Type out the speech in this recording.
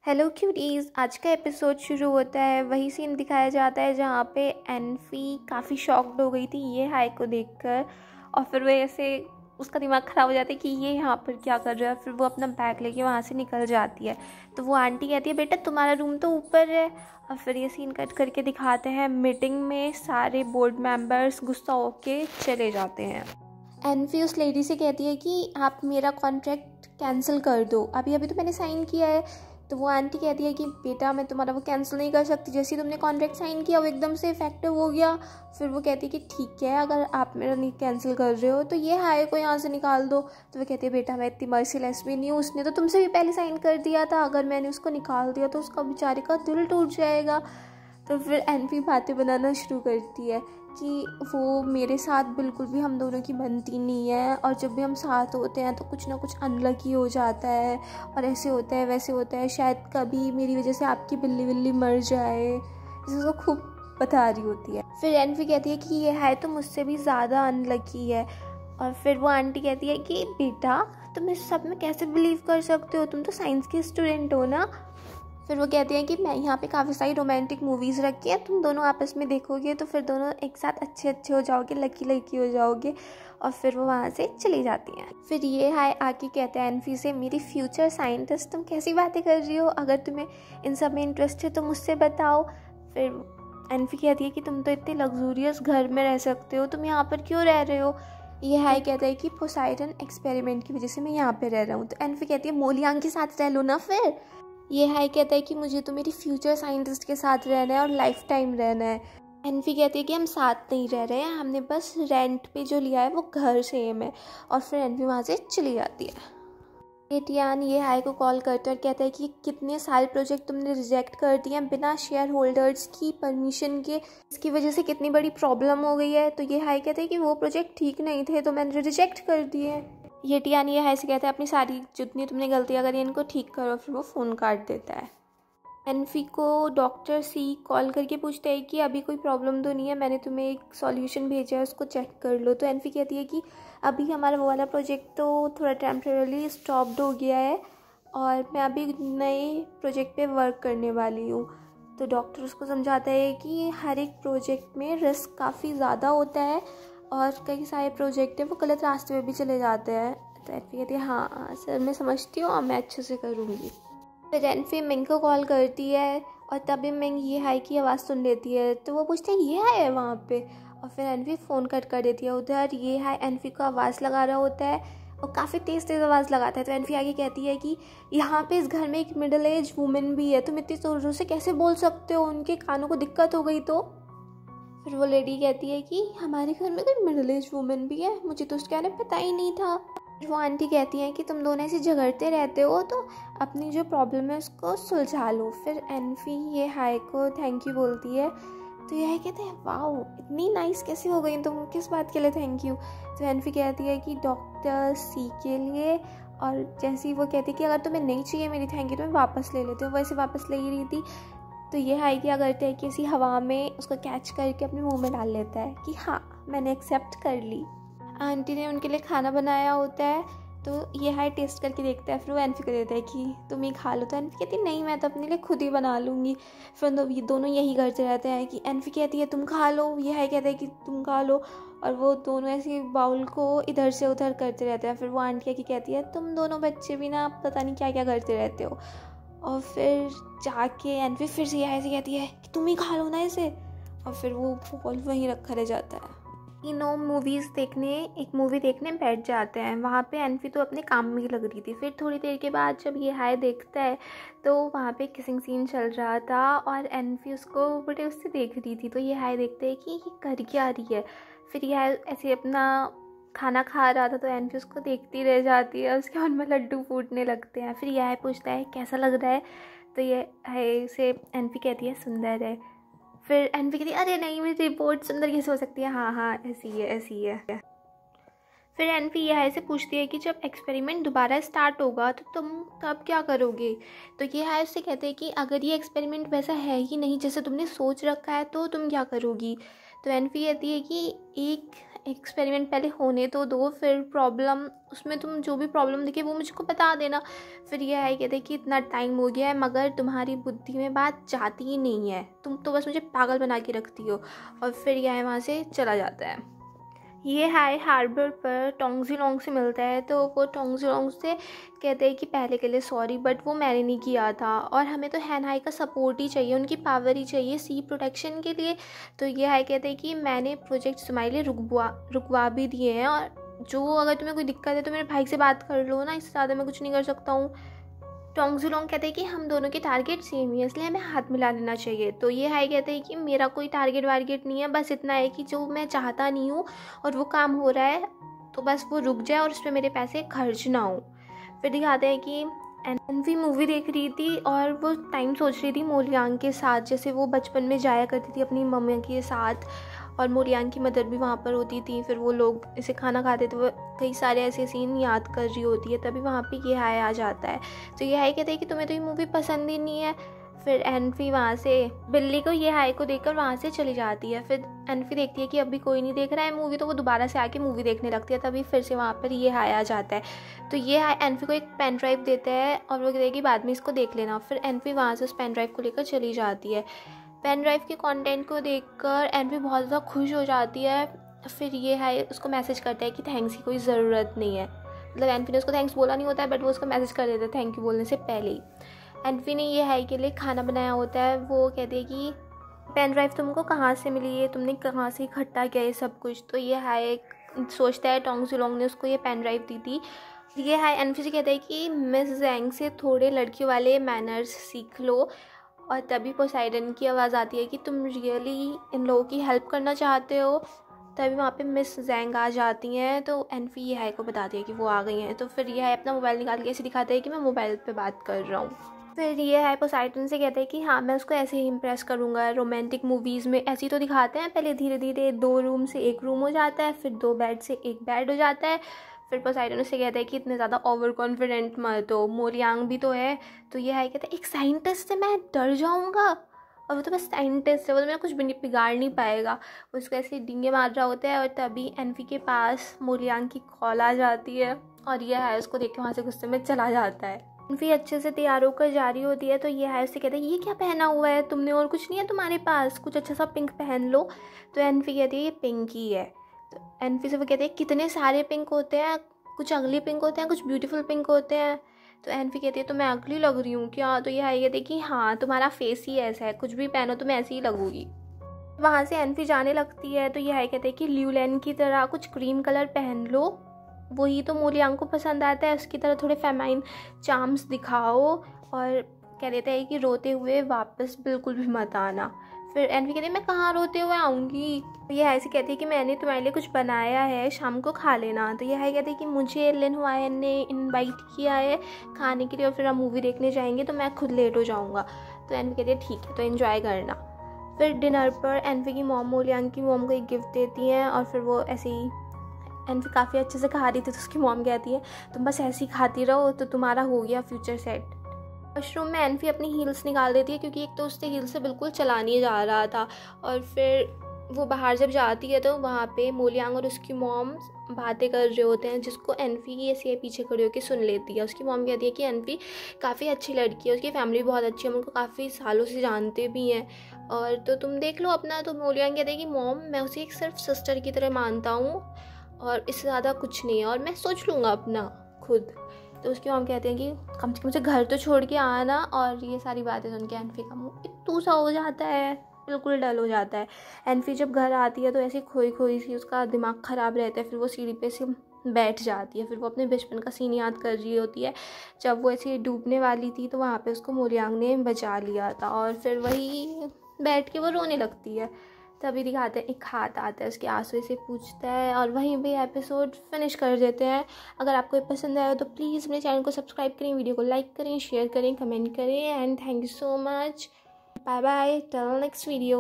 Hello cuties, आज का episode शुरू होता है। वही सीन दिखाया जाता है जहाँ पे एनफी काफ़ी शॉक्ड हो गई थी ये हाई को देखकर, और फिर वो ऐसे उसका दिमाग ख़राब हो जाता है कि ये यहाँ पर क्या कर रहा है। फिर वो अपना बैग लेके वहाँ से निकल जाती है। तो वो आंटी कहती है, बेटा तुम्हारा रूम तो ऊपर है। और फिर ये सीन कट करके दिखाते हैं मीटिंग में सारे बोर्ड मेंबर्स गुस्सा होके चले जाते हैं। एनफी उस लेडी से कहती है कि आप मेरा कॉन्ट्रैक्ट कैंसिल कर दो, अभी अभी तो मैंने साइन किया है। तो वो आंटी कहती है कि बेटा मैं तुम्हारा वो कैंसिल नहीं कर सकती, जैसे ही तुमने कॉन्ट्रैक्ट साइन किया वो एकदम से इफेक्टिव हो गया। फिर वो कहती है कि ठीक है, अगर आप मेरा नहीं कैंसिल कर रहे हो तो ये हाई को यहाँ से निकाल दो। तो वो कहती है, बेटा मैं इतनी मर्सीलेस भी नहीं हूँ, उसने तो तुमसे भी पहले साइन कर दिया था, अगर मैंने उसको निकाल दिया तो उसका बेचारे का दिल टूट जाएगा। तो फिर एनफी बातें बनाना शुरू करती है कि वो मेरे साथ बिल्कुल भी हम दोनों की बनती नहीं है, और जब भी हम साथ होते हैं तो कुछ ना कुछ अनलकी हो जाता है, और ऐसे होता है वैसे होता है, शायद कभी मेरी वजह से आपकी बिल्ली बिल्ली मर जाए, जिसको खूब बता रही होती है। फिर एनफी कहती है कि ये है तो मुझसे भी ज़्यादा अनलकी है। और फिर वो आंटी कहती है कि बेटा तुम इस सब में कैसे बिलीव कर सकते हो, तुम तो साइंस के स्टूडेंट हो ना। फिर वो कहती हैं कि मैं यहाँ पे काफ़ी सारी रोमांटिक मूवीज़ रखी हैं, तुम दोनों आपस में देखोगे तो फिर दोनों एक साथ अच्छे अच्छे हो जाओगे, लकी लकी हो जाओगे। और फिर वो वहाँ से चली जाती हैं। फिर ये हाय आके कहते हैं एनफी से, मेरी फ्यूचर साइंटिस्ट तुम कैसी बातें कर रही हो, अगर तुम्हें इन सब में इंटरेस्ट है तो मुझसे बताओ। फिर एनफी कहती है कि तुम तो इतने लग्जूरियस घर में रह सकते हो, तुम यहाँ पर क्यों रह रहे हो। ये हाई कहता है कि पोसाइडन एक्सपेरिमेंट की वजह से मैं यहाँ पे रह रहा हूँ। तो एनफी कहती है, मोलियांग के साथ रह लो ना। फिर ये हाई कहता है कि मुझे तो मेरी फ्यूचर साइंटिस्ट के साथ रहना है और लाइफ टाइम रहना है। एनफी कहती है कि हम साथ नहीं रह रहे हैं, हमने बस रेंट पे जो लिया है वो घर सेम है। और फिर एनफी वहाँ से चली जाती है। एटियान ये हाई को कॉल करता है और कहता है कि कितने सारे प्रोजेक्ट तुमने रिजेक्ट कर दिए हैं बिना शेयर होल्डर्स की परमिशन के, इसकी वजह से कितनी बड़ी प्रॉब्लम हो गई है। तो ये हाई कहता है कि वो प्रोजेक्ट ठीक नहीं थे तो मैंने रिजेक्ट कर दिए। ये टियान ये हाई से कहता है, अपनी सारी जितनी तुमने गलतियाँ करी इनको ठीक करो। फिर वो फ़ोन काट देता है। एनफी को डॉक्टर सी कॉल करके पूछता है कि अभी कोई प्रॉब्लम तो नहीं है, मैंने तुम्हें एक सॉल्यूशन भेजा है उसको चेक कर लो। तो एनफी कहती है कि अभी हमारा वो वाला प्रोजेक्ट तो थोड़ा टेम्परेरी स्टॉप्ड हो गया है और मैं अभी नए प्रोजेक्ट पे वर्क करने वाली हूँ। तो डॉक्टर उसको समझाता है कि हर एक प्रोजेक्ट में रिस्क काफ़ी ज़्यादा होता है और कई सारे प्रोजेक्ट हैं वो गलत रास्ते में भी चले जाते हैं। तो एनफी कहती है, हाँ सर मैं समझती हूँ और मैं अच्छे से करूँगी। फिर एनफी मिंग को कॉल करती है और तभी मिंग ये हाई की आवाज़ सुन लेती है। तो वो पूछते हैं ये हाई है वहाँ पे, और फिर एनफी फ़ोन कट कर देती है। उधर ये हाई एनफी को आवाज़ लगा रहा होता है और काफ़ी तेज़ तेज़ आवाज़ लगाता है। तो एनफी आगे कहती है कि यहाँ पे इस घर में एक मिडिल एज वुमेन भी है, तुम इतनी ज़ोर से कैसे बोल सकते हो, उनके कानों को दिक्कत हो गई तो। फिर वो लेडी कहती है कि हमारे घर में कोई मिडिल एज वुमेन भी है, मुझे तो उसके बारे में पता ही नहीं था। वो आंटी कहती हैं कि तुम दोनों ऐसे झगड़ते रहते हो तो अपनी जो प्रॉब्लम है उसको सुलझा लो। फिर एनफी ये हाई को थैंक यू बोलती है। तो यह कहते हैं, वाओ इतनी नाइस कैसे हो गई तुम, किस बात के लिए थैंक यू। तो एनफी कहती है कि डॉक्टर सी के लिए, और जैसे ही वो कहती है कि अगर तुम्हें नहीं चाहिए मेरी थैंक यू तो मैं वापस ले लेती हूँ, वैसे वापस ले ही रही थी। तो ये हाई क्या करते हैं कि इसी हवा में उसको कैच करके अपने मुँह में डाल लेता है कि हाँ मैंने एक्सेप्ट कर ली। आंटी ने उनके लिए खाना बनाया होता है तो ये हाई टेस्ट करके देखता है। फिर वो एनफी को देता है कि तुम ही खा लो। तो एनफी कहती है, नहीं मैं तो अपने लिए खुद ही बना लूँगी। फिर ये दोनों यही करते रहते हैं कि एनफी कहती है तुम खा लो, ये हाई कहता है कि तुम खा लो, और वो दोनों ऐसे बाउल को इधर से उधर करते रहते हैं। फिर वो आंटी की कहती है, तुम दोनों बच्चे भी ना पता नहीं क्या क्या करते रहते हो। और फिर जाके एनफी फिर से ये ऐसे कहती है कि तुम ही खा लो ना इसे, और फिर वो बॉल वहीं रखा रह जाता है। तीनों एक मूवी देखने बैठ जाते हैं। वहाँ पे एनफी तो अपने काम में ही लग रही थी। फिर थोड़ी देर के बाद जब ये हाई देखता है तो वहाँ पे किसिंग सीन चल रहा था और एनफी उसको बड़े उससे देख रही थी। तो ये हाई देखते है कि ये कर क्या रही है। फिर ये हाई ऐसे अपना खाना खा रहा था तो एनफी उसको देखती रह जाती है, उसके मन में लड्डू फूटने लगते हैं। फिर ये हाई पूछता है कैसा लग रहा है। तो ये हाई से एनफी कहती है सुंदर है। फिर एनफी कहती है, अरे नहीं मेरी रिपोर्ट सुंदर कैसे हो सकती है, हाँ हाँ ऐसी है ऐसी है। फिर एनफी ये हाई से पूछती है कि जब एक्सपेरिमेंट दोबारा स्टार्ट होगा तो तुम तब क्या करोगे। तो ये हाई उससे कहते हैं कि अगर ये एक्सपेरिमेंट वैसा है ही नहीं जैसे तुमने सोच रखा है तो तुम क्या करोगी। तो एनफी कहती है कि एक एक्सपेरिमेंट पहले होने तो दो, फिर प्रॉब्लम उसमें तुम जो भी प्रॉब्लम दिखे वो मुझको बता देना। फिर ये है कहते कि इतना टाइम हो गया है मगर तुम्हारी बुद्धि में बात जाती ही नहीं है, तुम तो बस मुझे पागल बना के रखती हो। और फिर यह है वहाँ से चला जाता है। ये हाई हार्बर पर टोंगजीलोंग से मिलता है, तो वो टोंगजीलोंग से कहते हैं कि पहले के लिए सॉरी बट वो मैंने नहीं किया था और हमें तो हैन हाई का सपोर्ट ही चाहिए, उनकी पावर ही चाहिए सी प्रोटेक्शन के लिए। तो ये हाई कहते हैं कि मैंने प्रोजेक्ट तुम्हारे लिए रुकवा भी दिए हैं, और जो अगर तुम्हें कोई दिक्कत है तो मेरे भाई से बात कर लो ना, इससे ज़्यादा मैं कुछ नहीं कर सकता हूँ। टोंगजीलोंग कहते हैं कि हम दोनों के टारगेट सेम ही है इसलिए हमें हाथ मिला लेना चाहिए। तो ये हाई कहते हैं कि मेरा कोई टारगेट वारगेट नहीं है, बस इतना है कि जो मैं चाहता नहीं हूँ और वो काम हो रहा है तो बस वो रुक जाए और उस पर मेरे पैसे खर्च ना हो। फिर दिखाते हैं कि एनवी मूवी देख रही थी और वो टाइम सोच रही थी मोलियांग के साथ, जैसे वो बचपन में जाया करती थी अपनी मम्मी के साथ और मोलियांग की मदर भी वहाँ पर होती थी। फिर वो लोग इसे खाना खाते थे, वो कई सारे ऐसे सीन याद कर रही होती है, तभी वहाँ पे ये हाय आ जाता है। तो ये हाय कहते हैं कि तुम्हें तो ये मूवी पसंद ही नहीं है। फिर एनफी वहाँ से बिल्ली को ये हाय को देखकर वहाँ से चली जाती है। फिर एनफी देखती है कि अभी कोई नहीं देख रहा है मूवी, तो वो दोबारा से आके मूवी देखने लगती है, तभी फिर से वहाँ पर ये हाय आ जाता है। तो ये हाय एनफी को एक पेन ड्राइव देता है और वो कहते हैं कि बाद में इसको देख लेना। फिर एनफी वहाँ से उस पेन ड्राइव को लेकर चली जाती है। पेन ड्राइव के कंटेंट को देखकर एनफी बहुत ज़्यादा खुश हो जाती है। फिर ये हाय उसको मैसेज करता है कि थैंक्स की कोई ज़रूरत नहीं है, मतलब एनफी ने उसको थैंक्स बोला नहीं होता है बट वो उसको मैसेज कर देता है थैंक यू बोलने से पहले ही। एनफी ने ये हाय के लिए खाना बनाया होता है। वो कहती है कि पेन ड्राइव तुमको कहाँ से मिली है, तुमने कहाँ से इकट्ठा किया ये सब कुछ। तो ये हाय सोचता है टोंगजीलोंग ने उसको ये पेन ड्राइव दी थी। ये हाय एनफी से कहता है कि मिस जैंग से थोड़े लड़कियों वाले मैनर्स सीख लो, और तभी पोसाइडन की आवाज़ आती है कि तुम रियली इन लोगों की हेल्प करना चाहते हो। तभी वहाँ पे मिस जैंग आ जाती हैं, तो एनफी ये हाय को बताती है कि वो आ गई हैं। तो फिर ये हाय अपना मोबाइल निकाल के ऐसे दिखाता है कि मैं मोबाइल पे बात कर रहा हूँ। फिर ये हाय पोसाइडन से कहता है कि हाँ मैं उसको ऐसे ही इम्प्रेस करूँगा। रोमांटिक मूवीज़ में ऐसे ही तो दिखाते हैं, पहले धीरे धीरे 2 रूम से 1 रूम हो जाता है, फिर 2 बेड से 1 बेड हो जाता है। फिर पोसाइडन उससे कहता है कि इतने ज़्यादा ओवर कॉन्फिडेंट मत हो, मोलियांग भी तो है। तो ये हाय कहता है एक साइंटिस्ट से मैं डर जाऊँगा, और वो तो बस साइंटिस्ट है, वो तो मेरा कुछ भी बिगाड़ नहीं पाएगा। वो उसको ऐसे डींगे मार रहा होता है और तभी एनफी के पास मोलियांग की कॉल आ जाती है और ये हाय उसको देख के वहाँ से गुस्से में चला जाता है। एनफी अच्छे से तैयार होकर जा रही होती है, तो ये हाय उससे कहता है ये क्या पहना हुआ है तुमने, और कुछ नहीं है तुम्हारे पास, कुछ अच्छा सा पिंक पहन लो। तो एनफी कहती है ये पिंक ही है। तो एनफी से वो कहते हैं कितने सारे पिंक होते हैं, कुछ अगली पिंक होते हैं, कुछ ब्यूटीफुल पिंक होते हैं। तो एनफी कहती है तो मैं अगली लग रही हूँ क्या। तो ये हाय कहती है कि हाँ तुम्हारा फेस ही ऐसा है, कुछ भी पहनो तुम ऐसी ही लगोगी। वहाँ से एनफी जाने लगती है, तो ये हाय कहते हैं कि ल्यूलैन की तरह कुछ क्रीम कलर पहन लो, वही तो मोलियांग को पसंद आता है, उसकी तरह थोड़े फेमाइन चार्म्स दिखाओ, और कह देता है कि रोते हुए वापस बिल्कुल भी मत आना। फिर एनफी कहती है मैं कहाँ रोते हुए आऊँगी। ये हाय से कहती है कि मैंने तुम्हारे लिए कुछ बनाया है, शाम को खा लेना। तो ये हाय कहती है कि मुझे लिन हुआयन ने इनवाइट किया है खाने के लिए और फिर हम मूवी देखने जाएंगे, तो मैं खुद लेट हो जाऊँगा। तो एनफी कहती है ठीक है तो एंजॉय करना। फिर डिनर पर एनफी की मॉम मोलियांग की मॉम को एक गिफ्ट देती हैं और फिर वो ऐसे ही एनफी काफ़ी अच्छे से खा रही थी, तो उसकी मॉम कहती है तुम बस ऐसे ही खाती रहो तो तुम्हारा हो गया फ्यूचर सेट। वॉशरूम में एनफी अपनी हील्स निकाल देती है क्योंकि एक तो उससे हील्स से बिल्कुल चला नहीं जा रहा था, और फिर वो बाहर जब जाती है तो वहाँ पे मोलियांग और उसकी मॉम बातें कर रहे होते हैं, जिसको एनफी ऐसे पीछे खड़ी होकर सुन लेती है। उसकी मॉम कहती है कि एनफी काफ़ी अच्छी लड़की है, उसकी फैमिली बहुत अच्छी है, हम उनको काफ़ी सालों से जानते भी हैं, और तो तुम देख लो अपना। तो मोलियांग कहती है कि मॉम मैं उसे एक सिर्फ सिस्टर की तरह मानता हूँ और इससे ज़्यादा कुछ नहीं है, और मैं सोच लूँगा अपना खुद। तो उसकी मॉम कहते हैं कि कम से कम मुझे घर तो छोड़ के आना, और ये सारी बातें सुन के एनफी का मुँह इत्तू सा हो जाता है, बिल्कुल डल हो जाता है। एनफी जब घर आती है तो ऐसे खोई खोई सी उसका दिमाग ख़राब रहता है। फिर वो सीढ़ी पे से बैठ जाती है, फिर वो अपने बचपन का सीन याद कर रही होती है जब वो ऐसे डूबने वाली थी, तो वहाँ पे उसको मोलियांग ने बचा लिया था, और फिर वही बैठ के वो रोने लगती है। तभी दिखाते हैं एक हाथ आता है उसके आंसू से पूछता है, और वहीं पे एपिसोड फिनिश कर देते हैं। अगर आपको पसंद आया तो प्लीज़ मेरे चैनल को सब्सक्राइब करें, वीडियो को लाइक करें, शेयर करें, कमेंट करें, and thank you so much. Bye bye, till next video.